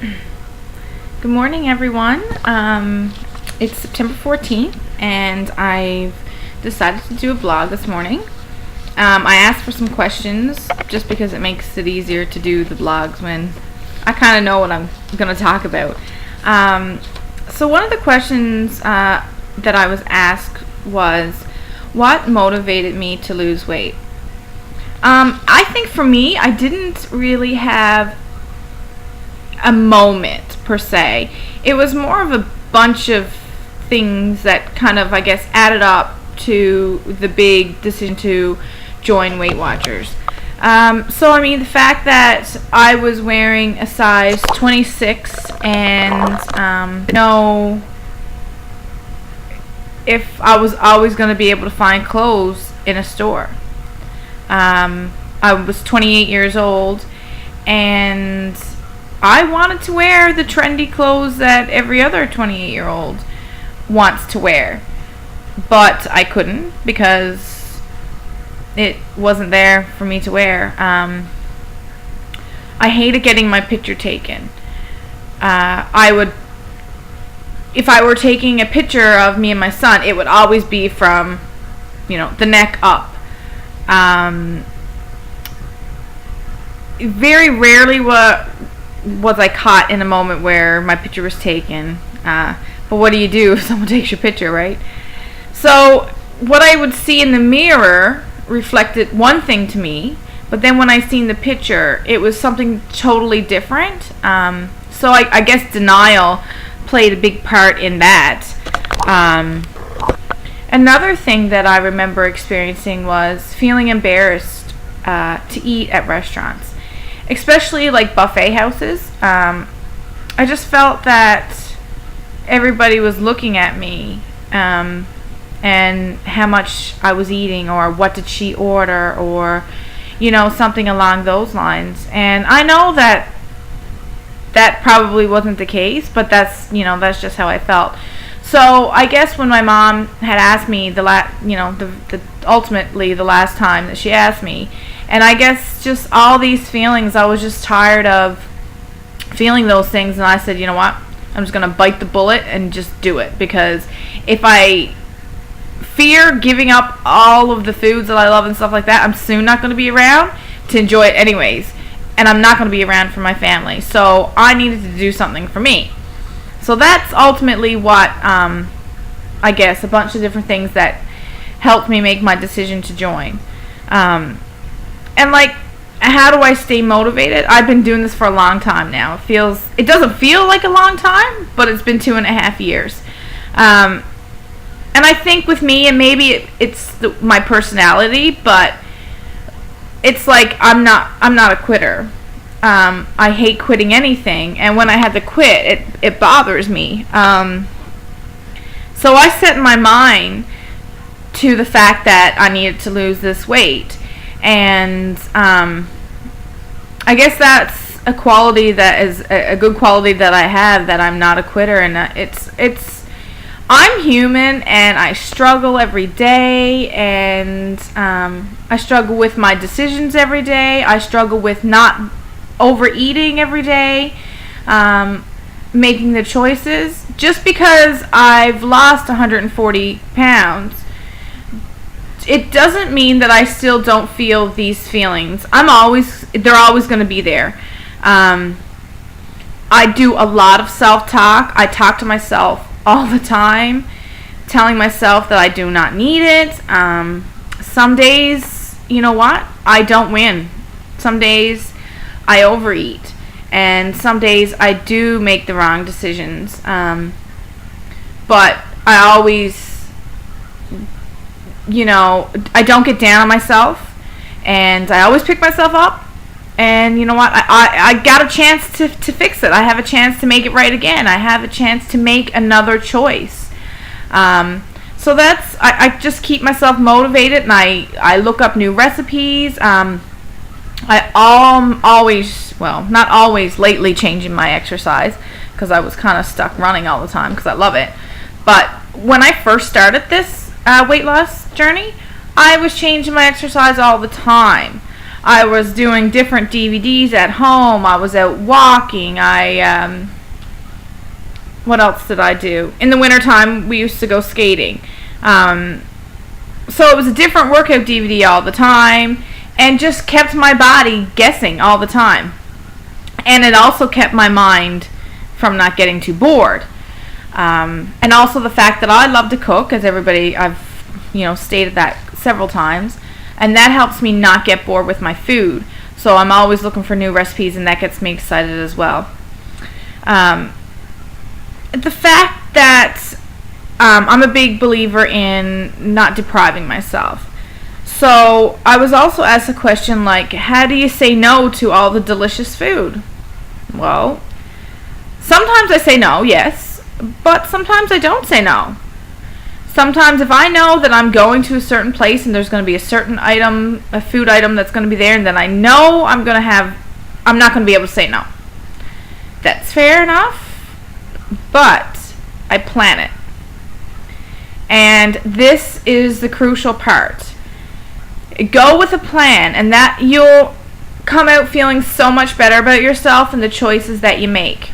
Good morning, everyone. It's September 14th, and I've decided to do a blog this morning. I asked for some questions just because it makes it easier to do the blogs when I kind of know what I'm going to talk about. So one of the questions that I was asked was, what motivated me to lose weight? I think for me, I didn't really have a moment per se. It was more of a bunch of things that kind of, I guess, added up to the big decision to join Weight Watchers. So I mean, the fact that I was wearing a size 26 and know if I was always going to be able to find clothes in a store. I was 28 years old and I wanted to wear the trendy clothes that every other 28-year-old wants to wear, but I couldn't because it wasn't there for me to wear. I hated getting my picture taken. If I were taking a picture of me and my son, it would always be from, the neck up. Very rarely was I caught in a moment where my picture was taken. But what do you do if someone takes your picture, right? So what I would see in the mirror reflected one thing to me, but then when I seen the picture, it was something totally different. So I guess denial played a big part in that. Another thing that I remember experiencing was feeling embarrassed to eat at restaurants, especially like buffet houses. I just felt that everybody was looking at me and how much I was eating, or what did she order, or something along those lines. And I know that probably wasn't the case, but that's just how I felt. So I guess when my mom had asked me ultimately the last time that she asked me, and I guess just all these feelings, I was just tired of feeling those things, and I said, you know what, I'm just going to bite the bullet and just do it, because if I fear giving up all of the foods that I love and stuff like that, I'm soon not going to be around to enjoy it anyways, and I'm not going to be around for my family, so I needed to do something for me. So that's ultimately what, I guess, a bunch of different things that helped me make my decision to join. And how do I stay motivated? I've been doing this for a long time now. It doesn't feel like a long time, but it's been 2.5 years. And I think with me, and maybe it's my personality, but it's like I'm not a quitter. I hate quitting anything, and when I had to quit, it bothers me. So I set my mind to the fact that I needed to lose this weight, and I guess that's a quality that is a good quality that I have, that I'm not a quitter, and I'm human, and I struggle every day, and I struggle with my decisions every day. I struggle with not overeating every day, making the choices. Just because I've lost 140 pounds, it doesn't mean that I still don't feel these feelings. They're always going to be there. I do a lot of self-talk. I talk to myself all the time, telling myself that I do not need it. Some days, you know what? I don't win. Some days I overeat, and some days I do make the wrong decisions. But I always, I don't get down on myself, and I always pick myself up. And you know what? I got a chance to fix it. I have a chance to make it right again. I have a chance to make another choice. So I just keep myself motivated, and I look up new recipes. Not always, lately changing my exercise, because I was kind of stuck running all the time because I love it. But when I first started this weight loss journey, I was changing my exercise all the time. I was doing different DVDs at home. I was out walking. What else did I do? In the wintertime, we used to go skating. So it was a different workout DVD all the time, and just kept my body guessing all the time. And it also kept my mind from not getting too bored. And also the fact that I love to cook, as everybody, I've stated that several times, and that helps me not get bored with my food. So I'm always looking for new recipes, and that gets me excited as well. The fact that I'm a big believer in not depriving myself. So I was also asked a question like, how do you say no to all the delicious food? Well, sometimes I say no, yes, but sometimes I don't say no. Sometimes if I know that I'm going to a certain place and there's going to be a certain item, a food item that's going to be there, and then I know I'm not going to be able to say no. That's fair enough, but I plan it. And this is the crucial part. Go with a plan, and that you'll come out feeling so much better about yourself and the choices that you make.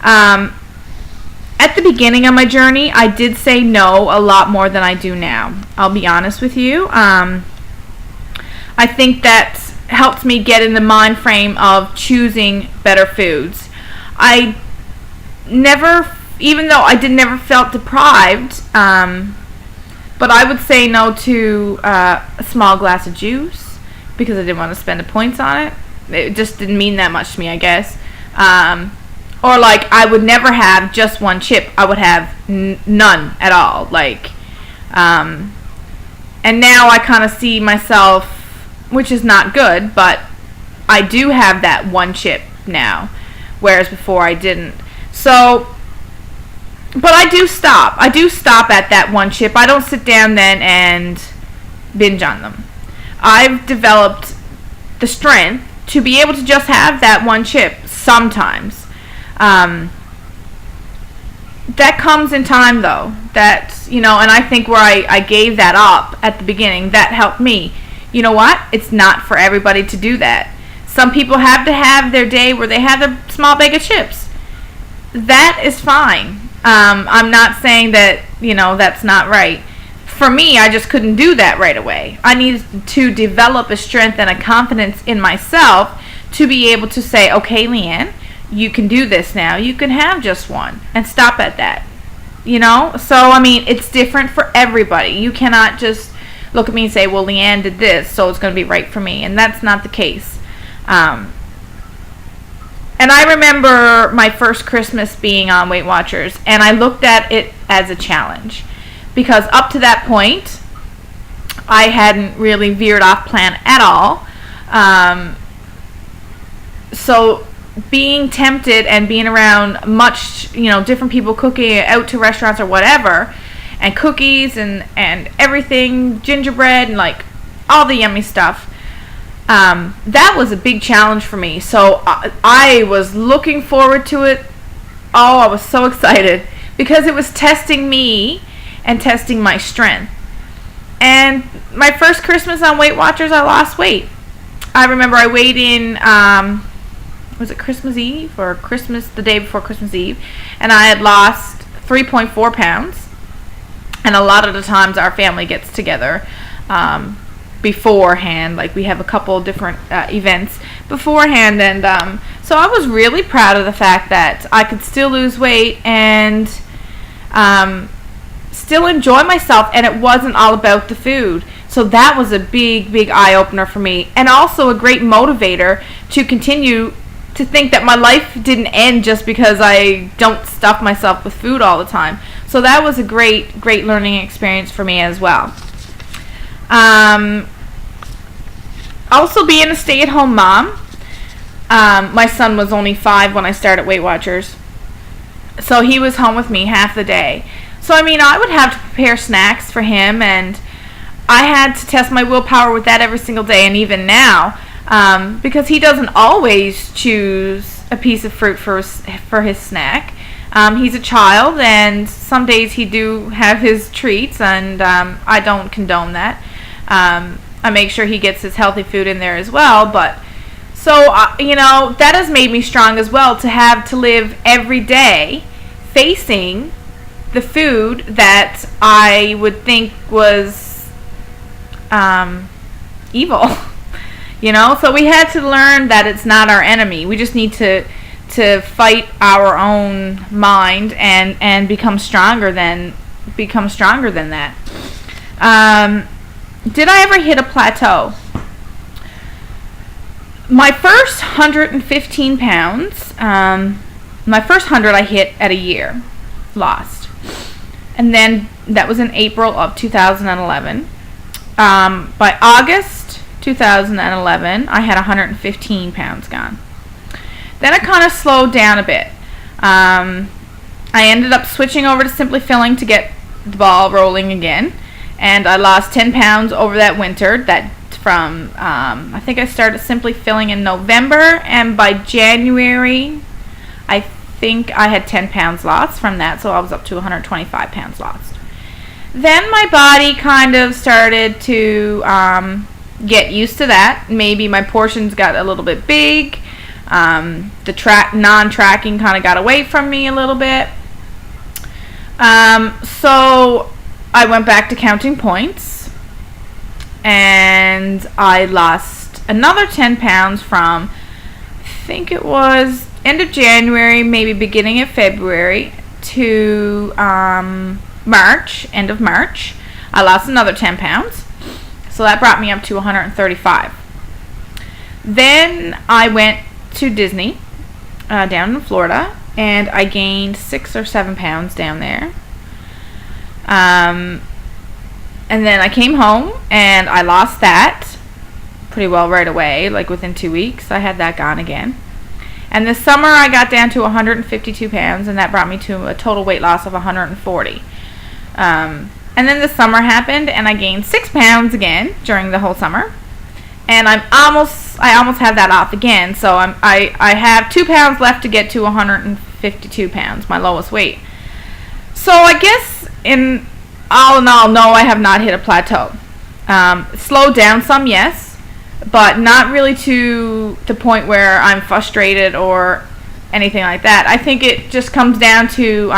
At the beginning of my journey, I did say no a lot more than I do now. I'll be honest with you. I think that helped me get in the mind frame of choosing better foods. I never, even though I never felt deprived, but I would say no to a small glass of juice because I didn't want to spend the points on it. It just didn't mean that much to me, I guess. Or like I would never have just one chip. I would have none at all. And now I kind of see myself, which is not good, but I do have that one chip now, whereas before I didn't. So, but I do stop. I do stop at that one chip. I don't sit down then and binge on them. I've developed the strength to be able to just have that one chip sometimes. That comes in time though. And I think where I gave that up at the beginning, that helped me. You know what? It's not for everybody to do that. Some people have to have their day where they have a small bag of chips. That is fine. I'm not saying that, that's not right. For me, I just couldn't do that right away. I needed to develop a strength and a confidence in myself to be able to say, okay, Leanne, you can do this now. You can have just one and stop at that. So it's different for everybody. You cannot just look at me and say, well, Leanne did this, so it's going to be right for me. And that's not the case. And I remember my first Christmas being on Weight Watchers, and I looked at it as a challenge. Because up to that point, I hadn't really veered off plan at all. So being tempted and being around much, different people cooking out to restaurants or whatever, and cookies and everything, gingerbread and all the yummy stuff, that was a big challenge for me. So I was looking forward to it. Oh, I was so excited because it was testing me and testing my strength. And my first Christmas on Weight Watchers, I lost weight. I remember I weighed in, was it Christmas Eve or the day before Christmas Eve, and I had lost 3.4 pounds. And a lot of the times our family gets together beforehand, we have a couple different events beforehand, and so I was really proud of the fact that I could still lose weight and still enjoy myself, and it wasn't all about the food. So that was a big eye-opener for me, and also a great motivator to continue to think that my life didn't end just because I don't stuff myself with food all the time. So that was a great learning experience for me as well. Also being a stay-at-home mom, my son was only 5 when I started Weight Watchers, so he was home with me half the day. So I would have to prepare snacks for him, and I had to test my willpower with that every single day, and even now, because he doesn't always choose a piece of fruit for his snack. He's a child, and some days he do have his treats, and I don't condone that. I make sure he gets his healthy food in there as well. But so that has made me strong as well, to have to live every day facing the food that I would think was evil. So we had to learn that it's not our enemy. We just need to fight our own mind and become stronger than that. Did I ever hit a plateau? My first 115 pounds, my first 100 I hit at a year, lost. And then that was in April of 2011. By August 2011, I had 115 pounds gone. Then it kind of slowed down a bit. I ended up switching over to Simply Filling to get the ball rolling again. And I lost 10 pounds over that winter. That from, I think I started Simply Filling in November. And by January, I think I had 10 pounds lost from that. So I was up to 125 pounds lost. Then my body kind of started to get used to that. Maybe my portions got a little bit big. The non-tracking kind of got away from me a little bit. So I went back to counting points, and I lost another 10 pounds from, I think it was end of January, maybe beginning of February to March, end of March. I lost another 10 pounds. So that brought me up to 135. Then I went to Disney down in Florida, and I gained 6 or 7 pounds down there. And then I came home and I lost that pretty well right away, like within 2 weeks. I had that gone again. And this summer I got down to 152 pounds, and that brought me to a total weight loss of 140. And then the summer happened, and I gained 6 pounds again during the whole summer. And I almost have that off again. So I have 2 pounds left to get to 152 pounds, my lowest weight. So I guess in all, no, I have not hit a plateau. Slowed down some, yes, but not really to the point where I'm frustrated or anything like that. I think it just comes down to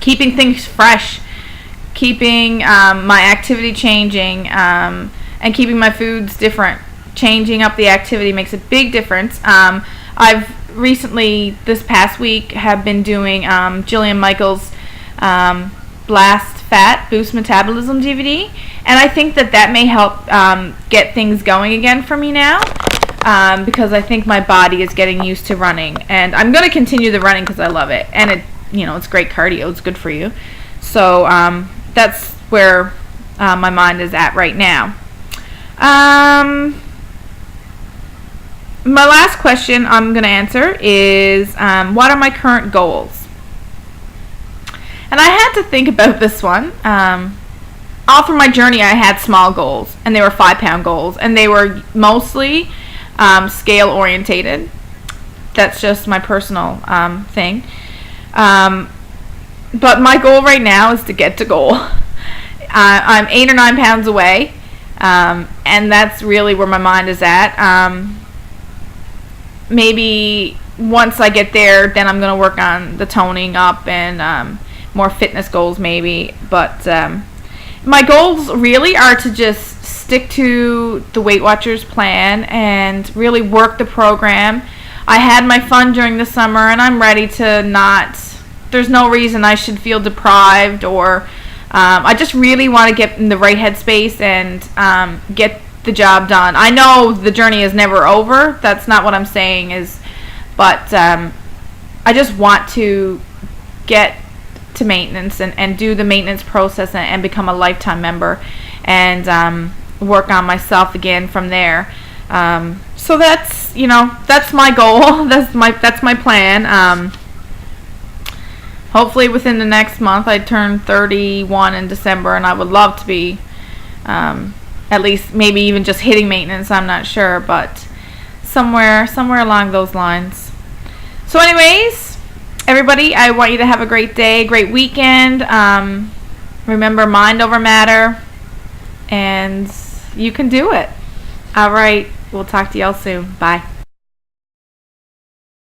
keeping things fresh, keeping my activity changing, and keeping my foods different. Changing up the activity makes a big difference. I've recently, this past week, have been doing Jillian Michaels' Blast Fat Boost Metabolism DVD, and I think that may help get things going again for me now, because I think my body is getting used to running, and I'm going to continue the running because I love it, and it's great cardio, it's good for you. So that's where my mind is at right now. My last question I'm going to answer is, what are my current goals? And I had to think about this one. All through my journey, I had small goals, and they were 5-pound goals, and they were mostly scale orientated. That's just my personal thing. But my goal right now is to get to goal. I'm 8 or 9 pounds away, and that's really where my mind is at. Maybe once I get there, then I'm going to work on the toning up and more fitness goals maybe. But my goals really are to just stick to the Weight Watchers plan and really work the program. I had my fun during the summer, and I'm ready to not... There's no reason I should feel deprived, or I just really want to get in the right headspace and get the job done. I know the journey is never over. That's not what I'm saying, but I just want to get to maintenance and do the maintenance process and become a lifetime member and work on myself again from there. So that's my goal. That's my plan. Hopefully within the next month. I turn 31 in December, and I would love to be at least maybe even just hitting maintenance. I'm not sure, but somewhere along those lines. So anyways, everybody, I want you to have a great day, great weekend. Remember, mind over matter, and You can do it. All right. We'll talk to y'all soon. Bye.